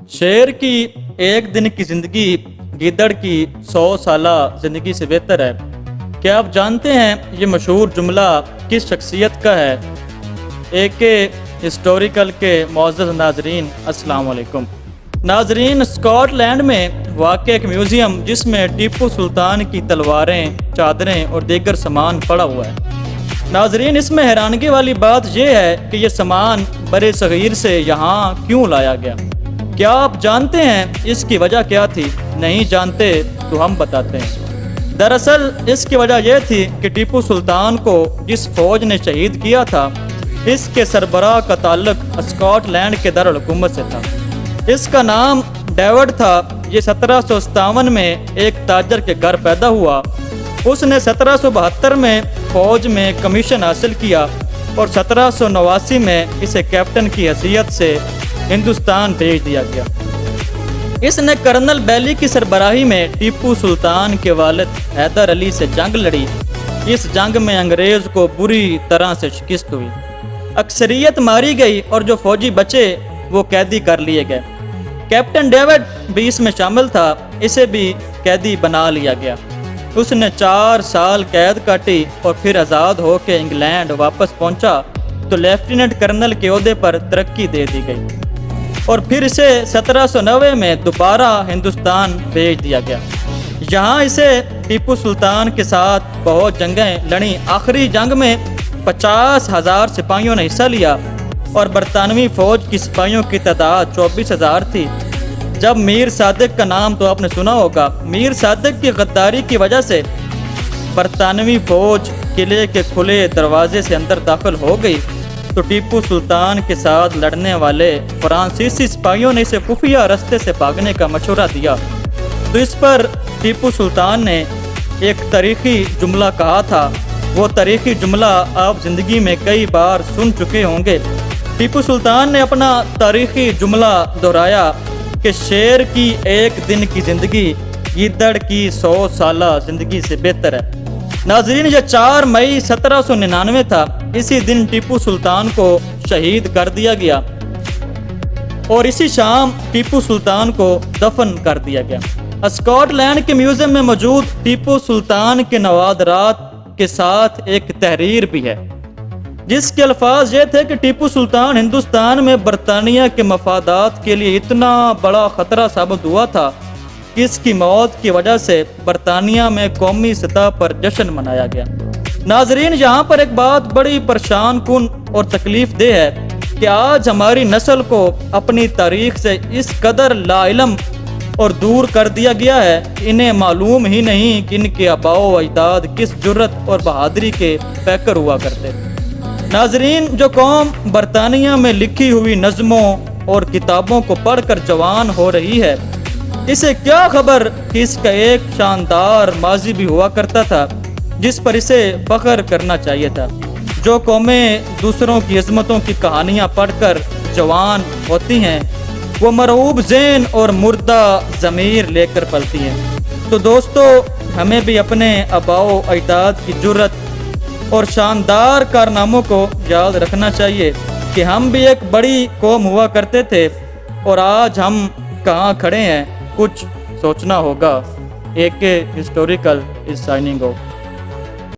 शेर की एक दिन की ज़िंदगी गीदड़ की 100 साला ज़िंदगी से बेहतर है। क्या आप जानते हैं ये मशहूर जुमला किस शख्सियत का है? AK हिस्टोरिकल के मुअज़्ज़ज़ नाज़रीन, अस्सलाम वालेकुम। नाज़रीन, स्कॉटलैंड में वाक़ एक म्यूज़ियम जिसमें टीपू सुल्तान की तलवारें, चादरें और दीगर सामान पड़ा हुआ है। नाज़रीन, इसमें हैरानगी वाली बात यह है कि यह सामान बरे सग़ीर से यहाँ क्यों लाया गया? क्या आप जानते हैं इसकी वजह क्या थी? नहीं जानते तो हम बताते हैं। दरअसल इसकी वजह यह थी कि टीपू सुल्तान को जिस फौज ने शहीद किया था, इसके सरबराह का ताल्लुक स्कॉटलैंड के दारुल हुकूमत से था। इसका नाम डेविड था। ये 1757 में एक ताजर के घर पैदा हुआ। उसने 1772 में फौज में कमीशन हासिल किया और 1789 में इसे कैप्टन की हैसियत से हिंदुस्तान भेज दिया गया। इसने कर्नल बैली की सरबराही में टीपू सुल्तान के वालिद हैदर अली से जंग लड़ी। इस जंग में अंग्रेज़ को बुरी तरह से शिकस्त हुई। अक्सरियत मारी गई और जो फौजी बचे वो कैदी कर लिए गए। कैप्टन डेविड भी इसमें शामिल था। इसे भी कैदी बना लिया गया। उसने 4 साल कैद काटी और फिर आज़ाद होकर इंग्लैंड वापस पहुंचा तो लेफ्टिनेंट कर्नल के ओहदे पर तरक्की दे दी गई और फिर इसे 1790 में दोबारा हिंदुस्तान भेज दिया गया। यहाँ इसे टीपू सुल्तान के साथ बहुत जंगें लड़ी। आखिरी जंग में 50,000 सिपाहियों ने हिस्सा लिया और बरतानवी फ़ौज की सिपाहियों की तादाद 24,000 थी। जब मीर सादिक का नाम तो आपने सुना होगा। मीर सादिक की गद्दारी की वजह से बरतानवी फ़ौज किले के खुले दरवाजे से अंदर दाखिल हो गई तो टीपू सुल्तान के साथ लड़ने वाले फ्रांसीसी सिपाहियों ने इसे खुफिया रास्ते से भागने का मशवरा दिया। तो इस पर टीपू सुल्तान ने एक तारीखी जुमला कहा था। वो तारीखी जुमला आप ज़िंदगी में कई बार सुन चुके होंगे। टीपू सुल्तान ने अपना तारीखी जुमला दोहराया कि शेर की एक दिन की ज़िंदगी गीदड़ की 100 साला ज़िंदगी से बेहतर है। नाज़रीन, यह 4 मई 1799 था। इसी दिन टीपू सुल्तान को शहीद कर दिया गया और इसी शाम टीपू सुल्तान को दफन कर दिया गया। स्कॉटलैंड के म्यूज़ियम में मौजूद टीपू सुल्तान के नवादरात के साथ एक तहरीर भी है जिसके अल्फाज ये थे कि टीपू सुल्तान हिंदुस्तान में बरतानिया के मफादात के लिए इतना बड़ा ख़तरा साबित हुआ था कि इसकी मौत की वजह से बरतानिया में कौमी सतह पर जश्न मनाया गया। नाजरीन, यहाँ पर एक बात बड़ी परेशान कुन और तकलीफ दे है कि आज हमारी नस्ल को अपनी तारीख से इस कदर लाइलम और दूर कर दिया गया है, इन्हें मालूम ही नहीं कि इनके आबाओ अजदाद किस जुर्रत और बहादुरी के पैकर हुआ करते। नाजरीन, जो कौम बरतानिया में लिखी हुई नज़मों और किताबों को पढ़कर जवान हो रही है, इसे क्या खबर कि इसका एक शानदार माजी भी हुआ करता था जिस पर इसे फख्र करना चाहिए था। जो कौमें दूसरों की अज़मतों की कहानियाँ पढ़कर जवान होती हैं वो मरऊब ज़हन और मुर्दा ज़मीर लेकर पलती हैं। तो दोस्तों, हमें भी अपने आबाओ अजदाद की जुर्रत और शानदार कारनामों को याद रखना चाहिए कि हम भी एक बड़ी कौम हुआ करते थे और आज हम कहाँ खड़े हैं, कुछ सोचना होगा। AK historical is signing off.